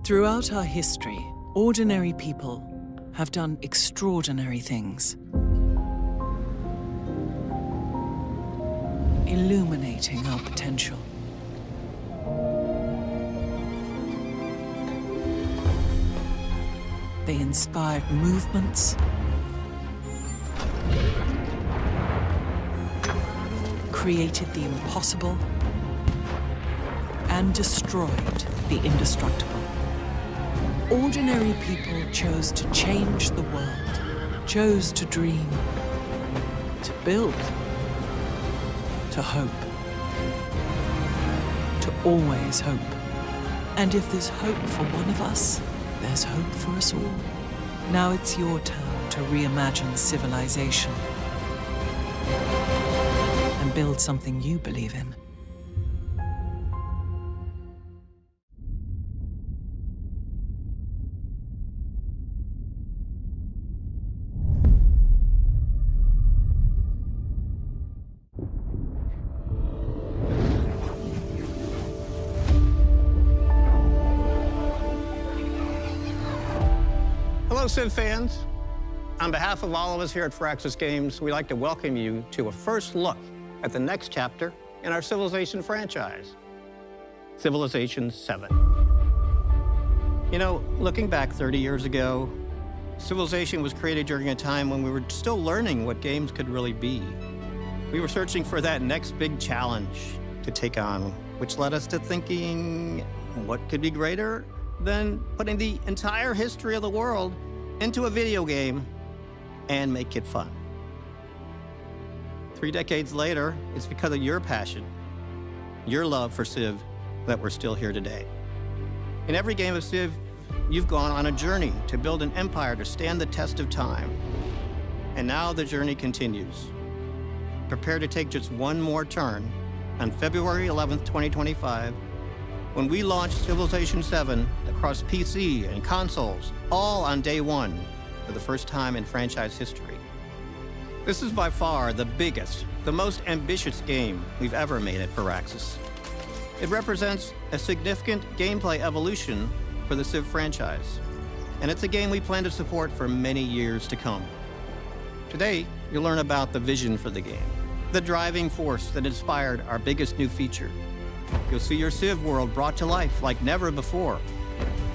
Throughout our history, ordinary people have done extraordinary things, illuminating our potential. They inspired movements, created the impossible, and destroyed the indestructible. Ordinary people chose to change the world, chose to dream, to build, to hope, to always hope. And if there's hope for one of us, there's hope for us all. Now it's your turn to reimagine civilization and build something you believe in. Hello, Civ fans. On behalf of all of us here at Firaxis Games, we'd like to welcome you to a first look at the next chapter in our Civilization franchise, Civilization VII. You know, looking back 30 years ago, Civilization was created during a time when we were still learning what games could really be. We were searching for that next big challenge to take on, which led us to thinking, what could be greater than putting the entire history of the world into a video game and make it fun? 3 decades later, it's because of your passion, your love for Civ, that we're still here today. In every game of Civ, you've gone on a journey to build an empire to stand the test of time. And now the journey continues. Prepare to take just one more turn on February 11th, 2025, when we launch Civilization VII across PC and consoles, all on day one for the first time in franchise history. This is by far the biggest, the most ambitious game we've ever made at Firaxis. It represents a significant gameplay evolution for the Civ franchise, and it's a game we plan to support for many years to come. Today, you'll learn about the vision for the game, the driving force that inspired our biggest new feature. You'll see your Civ world brought to life like never before,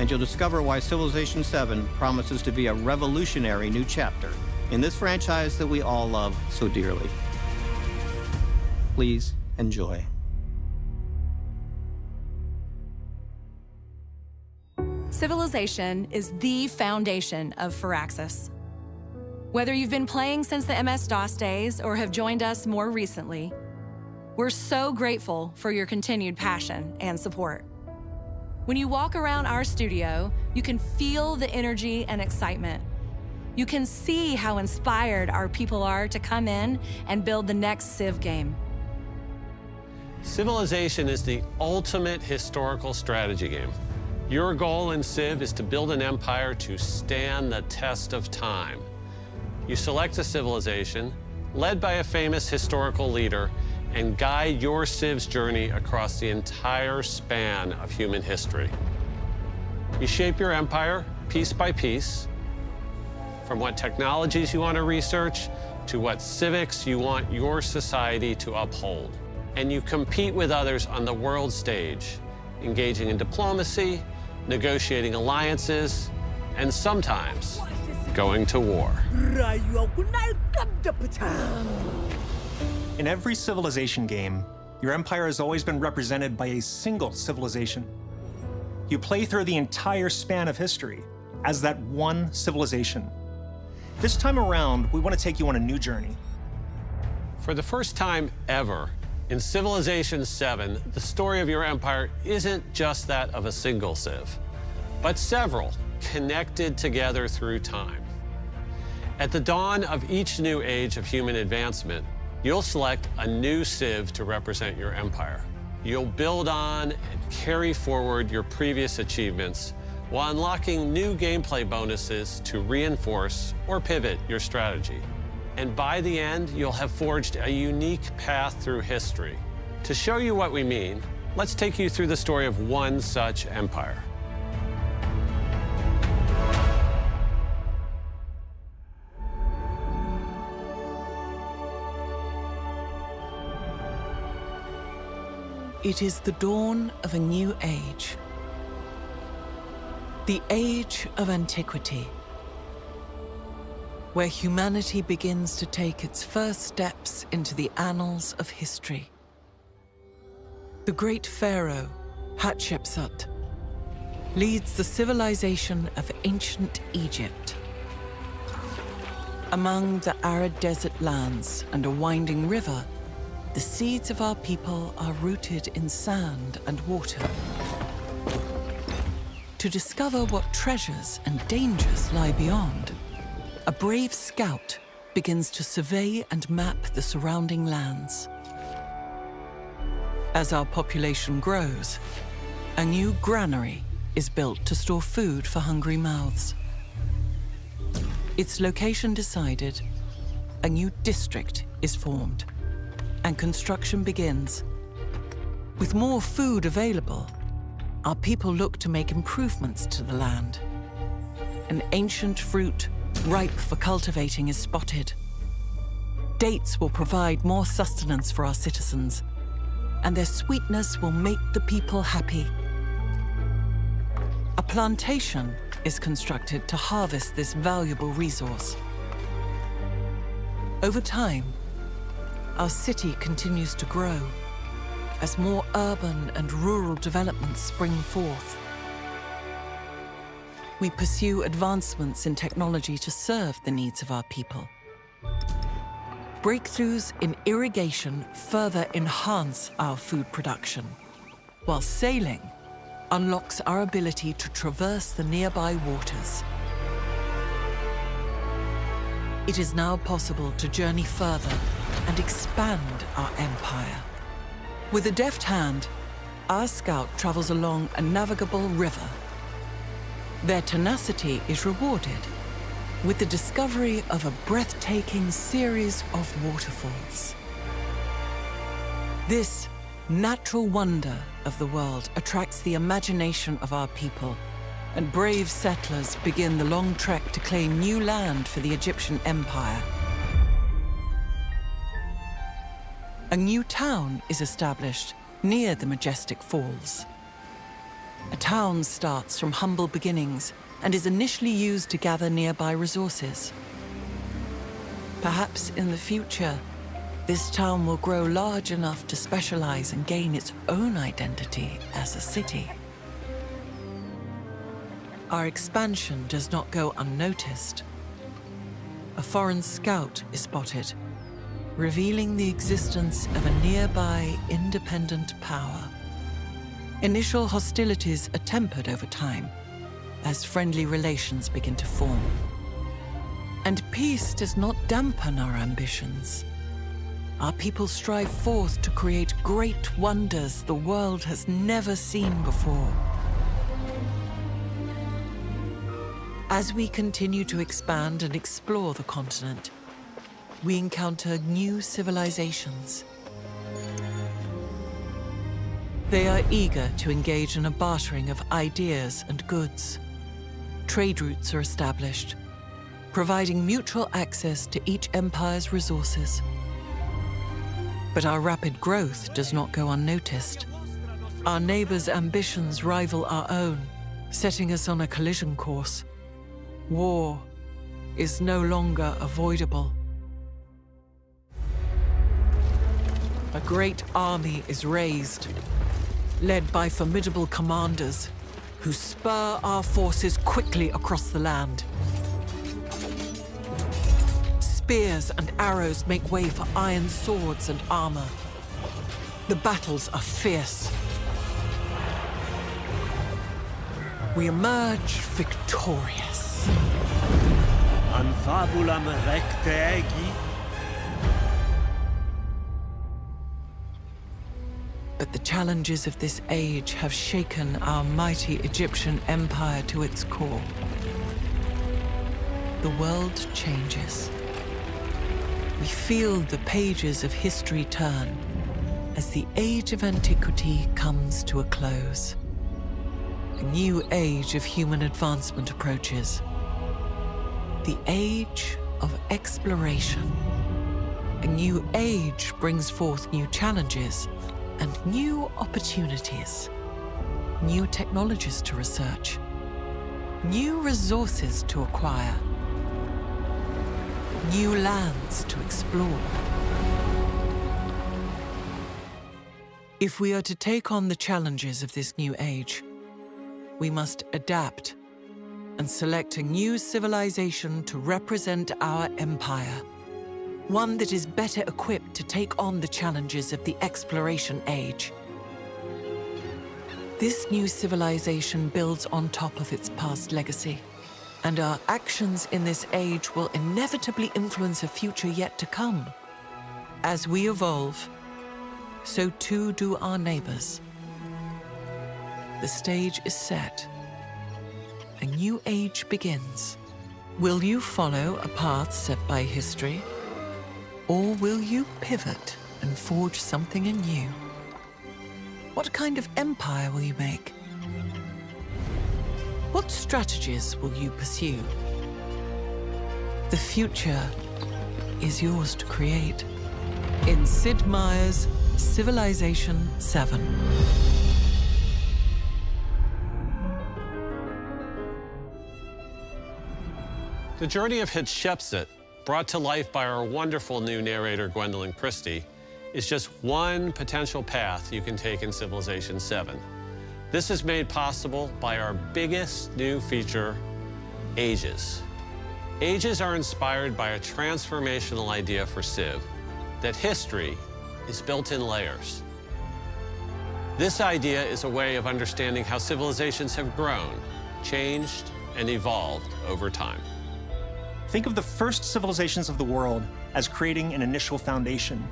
and you'll discover why Civilization VII promises to be a revolutionary new chapter in this franchise that we all love so dearly. Please enjoy. Civilization is the foundation of Firaxis. Whether you've been playing since the MS-DOS days or have joined us more recently, we're so grateful for your continued passion and support. When you walk around our studio, you can feel the energy and excitement. You can see how inspired our people are to come in and build the next Civ game. Civilization is the ultimate historical strategy game. Your goal in Civ is to build an empire to stand the test of time. You select a civilization, led by a famous historical leader, and guide your Civ's journey across the entire span of human history. You shape your empire piece by piece, from what technologies you want to research to what civics you want your society to uphold. And you compete with others on the world stage, engaging in diplomacy, negotiating alliances, and sometimes going to war. In every Civilization game, your empire has always been represented by a single civilization. You play through the entire span of history as that one civilization. This time around, we want to take you on a new journey. For the first time ever, in Civilization VII, the story of your empire isn't just that of a single Civ, but several connected together through time. At the dawn of each new age of human advancement, you'll select a new Civ to represent your empire. You'll build on and carry forward your previous achievements while unlocking new gameplay bonuses to reinforce or pivot your strategy. And by the end, you'll have forged a unique path through history. To show you what we mean, let's take you through the story of one such empire. It is the dawn of a new age. The age of antiquity, where humanity begins to take its first steps into the annals of history. The great pharaoh, Hatshepsut, leads the civilization of ancient Egypt. Among the arid desert lands and a winding river, the seeds of our people are rooted in sand and water. To discover what treasures and dangers lie beyond, a brave scout begins to survey and map the surrounding lands. As our population grows, a new granary is built to store food for hungry mouths. Its location decided, a new district is formed, and construction begins. With more food available, our people look to make improvements to the land. An ancient fruit ripe for cultivating is spotted. Dates will provide more sustenance for our citizens, and their sweetness will make the people happy. A plantation is constructed to harvest this valuable resource. Over time, our city continues to grow as more urban and rural developments spring forth. We pursue advancements in technology to serve the needs of our people. Breakthroughs in irrigation further enhance our food production, while sailing unlocks our ability to traverse the nearby waters. It is now possible to journey further and expand our empire. With a deft hand, our scout travels along a navigable river. Their tenacity is rewarded with the discovery of a breathtaking series of waterfalls. This natural wonder of the world attracts the imagination of our people, and brave settlers begin the long trek to claim new land for the Egyptian Empire. A new town is established near the majestic falls. A town starts from humble beginnings and is initially used to gather nearby resources. Perhaps in the future, this town will grow large enough to specialize and gain its own identity as a city. Our expansion does not go unnoticed. A foreign scout is spotted, revealing the existence of a nearby independent power. Initial hostilities are tempered over time as friendly relations begin to form. And peace does not dampen our ambitions. Our people strive forth to create great wonders the world has never seen before. As we continue to expand and explore the continent, we encounter new civilizations. They are eager to engage in a bartering of ideas and goods. Trade routes are established, providing mutual access to each empire's resources. But our rapid growth does not go unnoticed. Our neighbors' ambitions rival our own, setting us on a collision course. War is no longer avoidable. A great army is raised, led by formidable commanders who spur our forces quickly across the land. Spears and arrows make way for iron swords and armor. The battles are fierce. We emerge victorious. An fabulam recte egi. But the challenges of this age have shaken our mighty Egyptian empire to its core. The world changes. We feel the pages of history turn as the age of antiquity comes to a close. A new age of human advancement approaches. The age of exploration. A new age brings forth new challenges, and new opportunities, new technologies to research, new resources to acquire, new lands to explore. If we are to take on the challenges of this new age, we must adapt and select a new civilization to represent our empire, one that is better equipped to take on the challenges of the exploration age. This new civilization builds on top of its past legacy, and our actions in this age will inevitably influence a future yet to come. As we evolve, so too do our neighbors. The stage is set. A new age begins. Will you follow a path set by history? Or will you pivot and forge something anew? What kind of empire will you make? What strategies will you pursue? The future is yours to create. In Sid Meier's Civilization VII. The journey of Hatshepsut, brought to life by our wonderful new narrator, Gwendolyn Christie, is just one potential path you can take in Civilization VII. This is made possible by our biggest new feature, Ages. Ages are inspired by a transformational idea for Civ, that history is built in layers. This idea is a way of understanding how civilizations have grown, changed, and evolved over time. Think of the first civilizations of the world as creating an initial foundation.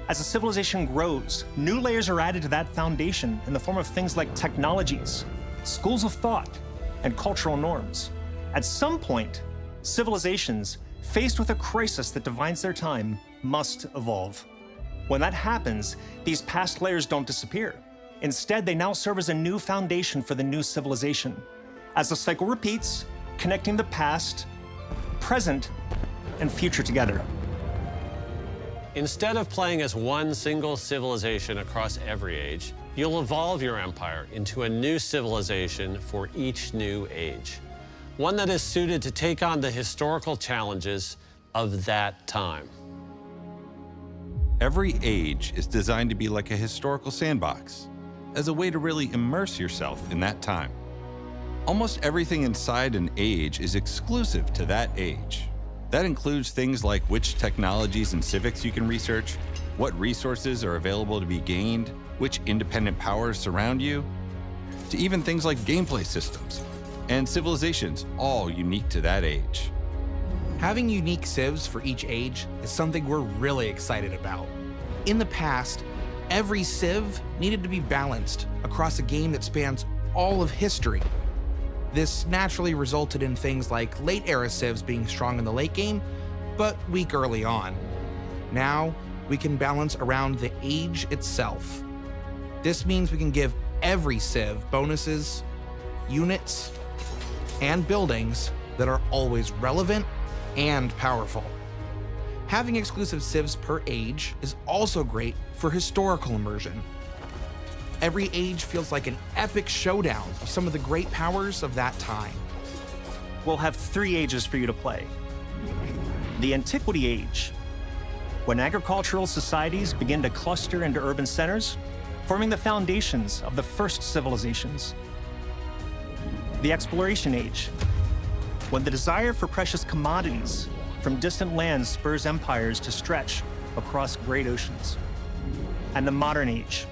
As a civilization grows, new layers are added to that foundation in the form of things like technologies, schools of thought, and cultural norms. At some point, civilizations, faced with a crisis that defines their time, must evolve. When that happens, these past layers don't disappear. Instead, they now serve as a new foundation for the new civilization. As the cycle repeats, connecting the past, present, and future together. Instead of playing as one single civilization across every age, you'll evolve your empire into a new civilization for each new age. One that is suited to take on the historical challenges of that time. Every age is designed to be like a historical sandbox, as a way to really immerse yourself in that time. Almost everything inside an age is exclusive to that age. That includes things like which technologies and civics you can research, what resources are available to be gained, which independent powers surround you, to even things like gameplay systems and civilizations, all unique to that age. Having unique civs for each age is something we're really excited about. In the past, every civ needed to be balanced across a game that spans all of history. This naturally resulted in things like late-era civs being strong in the late game, but weak early on. Now, we can balance around the age itself. This means we can give every civ bonuses, units, and buildings that are always relevant and powerful. Having exclusive civs per age is also great for historical immersion. Every age feels like an epic showdown of some of the great powers of that time. We'll have 3 ages for you to play. The Antiquity Age, when agricultural societies begin to cluster into urban centers, forming the foundations of the first civilizations. The Exploration Age, when the desire for precious commodities from distant lands spurs empires to stretch across great oceans. And the Modern Age,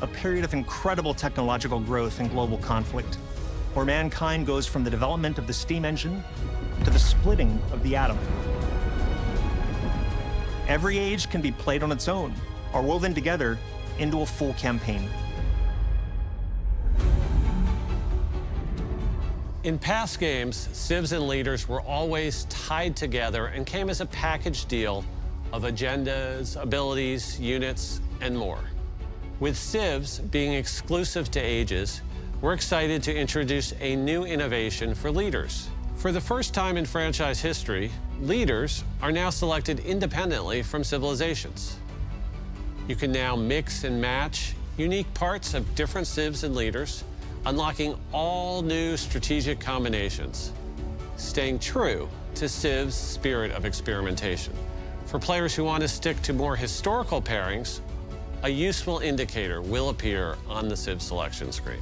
a period of incredible technological growth and global conflict, where mankind goes from the development of the steam engine to the splitting of the atom. Every age can be played on its own or woven together into a full campaign. In past games, civs and leaders were always tied together and came as a package deal of agendas, abilities, units, and more. With civs being exclusive to ages, we're excited to introduce a new innovation for leaders. For the first time in franchise history, leaders are now selected independently from civilizations. You can now mix and match unique parts of different civs and leaders, unlocking all new strategic combinations, staying true to Civ's spirit of experimentation. For players who want to stick to more historical pairings, a useful indicator will appear on the Civ selection screen.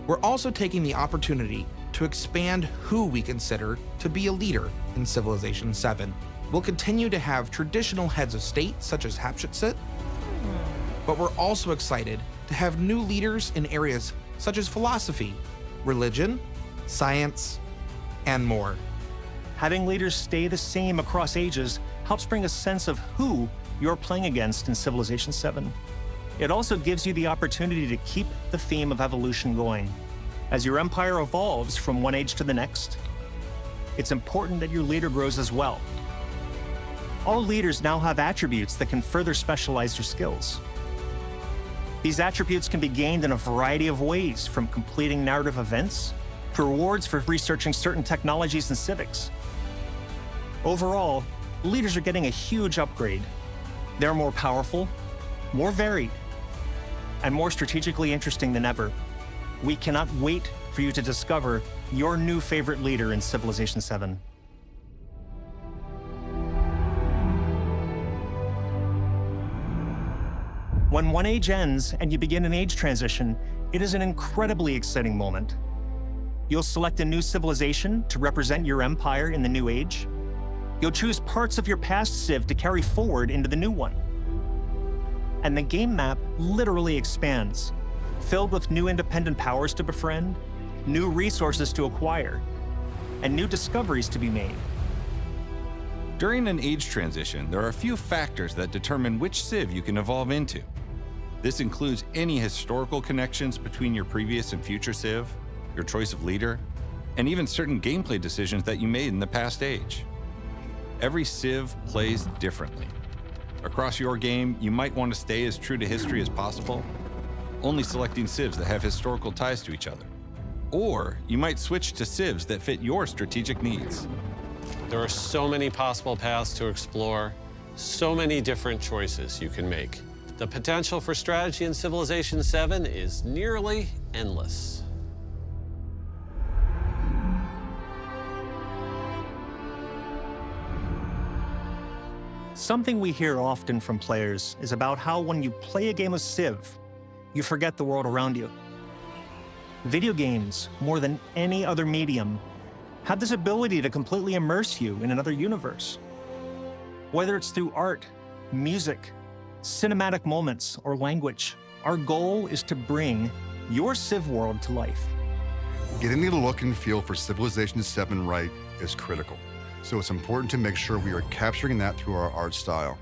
We're also taking the opportunity to expand who we consider to be a leader in Civilization VII. We'll continue to have traditional heads of state, such as Hatshepsut, but we're also excited to have new leaders in areas such as philosophy, religion, science, and more. Having leaders stay the same across ages helps bring a sense of who you're playing against in Civilization VII. It also gives you the opportunity to keep the theme of evolution going. As your empire evolves from one age to the next, it's important that your leader grows as well. All leaders now have attributes that can further specialize their skills. These attributes can be gained in a variety of ways, from completing narrative events to rewards for researching certain technologies and civics. Overall, leaders are getting a huge upgrade. They're more powerful, more varied, and more strategically interesting than ever. We cannot wait for you to discover your new favorite leader in Civilization VII. When one age ends and you begin an age transition, it is an incredibly exciting moment. You'll select a new civilization to represent your empire in the new age. You'll choose parts of your past civ to carry forward into the new one. And the game map literally expands, filled with new independent powers to befriend, new resources to acquire, and new discoveries to be made. During an age transition, there are a few factors that determine which civ you can evolve into. This includes any historical connections between your previous and future civ, your choice of leader, and even certain gameplay decisions that you made in the past age. Every civ plays differently. Across your game, you might want to stay as true to history as possible, only selecting civs that have historical ties to each other. Or you might switch to civs that fit your strategic needs. There are so many possible paths to explore, so many different choices you can make. The potential for strategy in Civilization VII is nearly endless. Something we hear often from players is about how when you play a game of Civ, you forget the world around you. Video games, more than any other medium, have this ability to completely immerse you in another universe. Whether it's through art, music, cinematic moments, or language, our goal is to bring your Civ world to life. Getting the look and feel for Civilization VII right is critical. So it's important to make sure we are capturing that through our art style.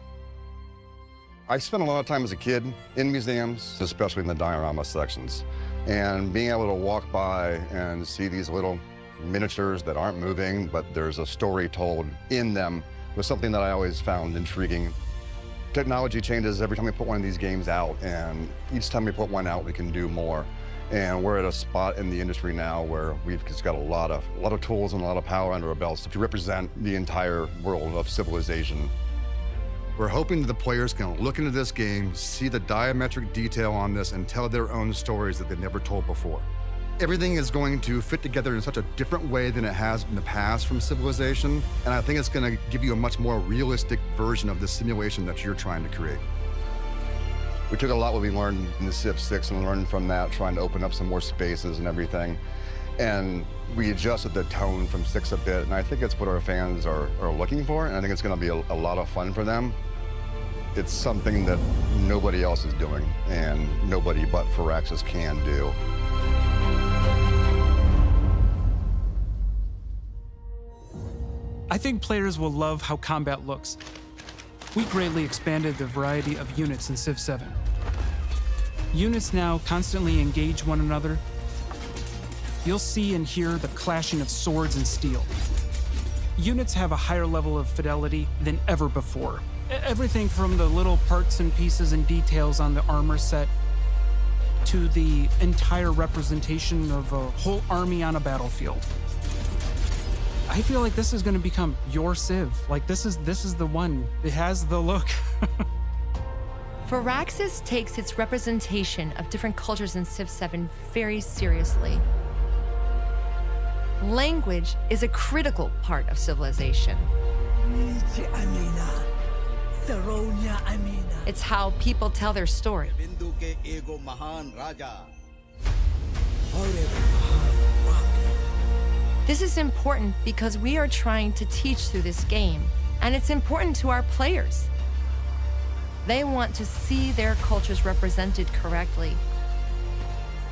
I spent a lot of time as a kid in museums, especially in the diorama sections. And being able to walk by and see these little miniatures that aren't moving, but there's a story told in them, was something that I always found intriguing. Technology changes every time we put one of these games out, and each time we put one out, we can do more. And we're at a spot in the industry now where we've just got a lot of tools and a lot of power under our belts to represent the entire world of Civilization. We're hoping that the players can look into this game, see the diametric detail on this, and tell their own stories that they've never told before. Everything is going to fit together in such a different way than it has in the past from Civilization, and I think it's going to give you a much more realistic version of the simulation that you're trying to create. We took a lot what we learned in the Civ 6 and learned from that, trying to open up some more spaces and everything. And we adjusted the tone from 6 a bit, and I think it's what our fans are looking for, and I think it's going to be a lot of fun for them. It's something that nobody else is doing, and nobody but Firaxis can do. I think players will love how combat looks. We greatly expanded the variety of units in Civ 7. Units now constantly engage one another. You'll see and hear the clashing of swords and steel. Units have a higher level of fidelity than ever before. Everything from the little parts and pieces and details on the armor set to the entire representation of a whole army on a battlefield. I feel like this is going to become your Civ. Like this is the one. It has the look. Firaxis takes its representation of different cultures in Civ 7 very seriously. Language is a critical part of civilization. It's how people tell their story. This is important because we are trying to teach through this game, and it's important to our players. They want to see their cultures represented correctly.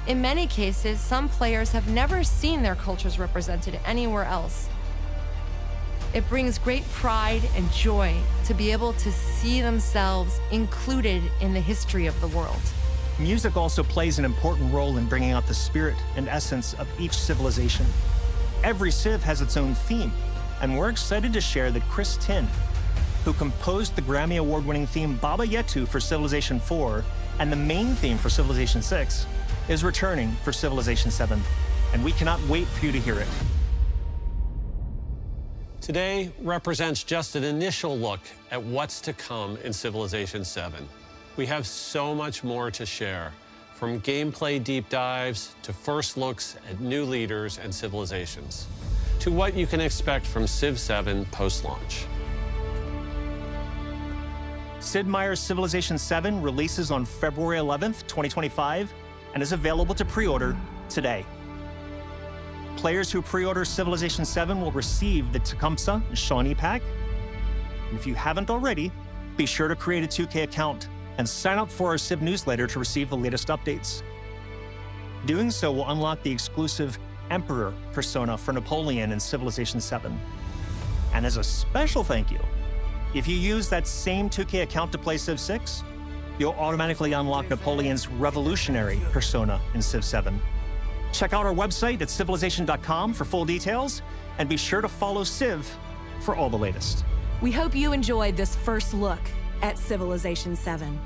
In many cases, some players have never seen their cultures represented anywhere else. It brings great pride and joy to be able to see themselves included in the history of the world. Music also plays an important role in bringing out the spirit and essence of each civilization. Every Civ has its own theme, and we're excited to share that Chris Tin, who composed the Grammy Award-winning theme Baba Yetu for Civilization IV and the main theme for Civilization VI, is returning for Civilization VII, and we cannot wait for you to hear it. Today represents just an initial look at what's to come in Civilization VII. We have so much more to share, from gameplay deep dives to first looks at new leaders and civilizations, to what you can expect from Civ 7 post-launch. Sid Meier's Civilization VII releases on February 11th, 2025, and is available to pre-order today. Players who pre-order Civilization VII will receive the Tecumseh Shawnee Pack. And if you haven't already, be sure to create a 2K account and sign up for our Civ newsletter to receive the latest updates. Doing so will unlock the exclusive Emperor persona for Napoleon in Civilization VII. And as a special thank you, if you use that same 2K account to play Civ 6, you'll automatically unlock Napoleon's revolutionary persona in Civ 7. Check out our website at civilization.com for full details, and be sure to follow Civ for all the latest. We hope you enjoyed this first look at Civilization VII.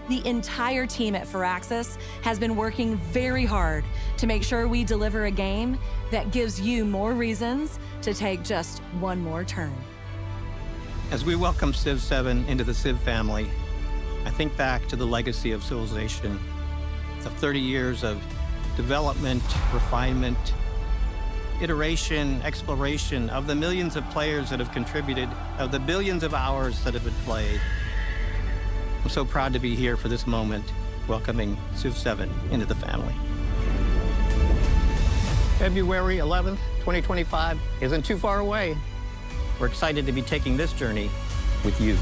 The entire team at Firaxis has been working very hard to make sure we deliver a game that gives you more reasons to take just one more turn. As we welcome Civ 7 into the Civ family, I think back to the legacy of Civilization, the 30 years of development, refinement, iteration, exploration, of the millions of players that have contributed, of the billions of hours that have been played. I'm so proud to be here for this moment, welcoming Civ 7 into the family. February 11th, 2025 isn't too far away. We're excited to be taking this journey with you.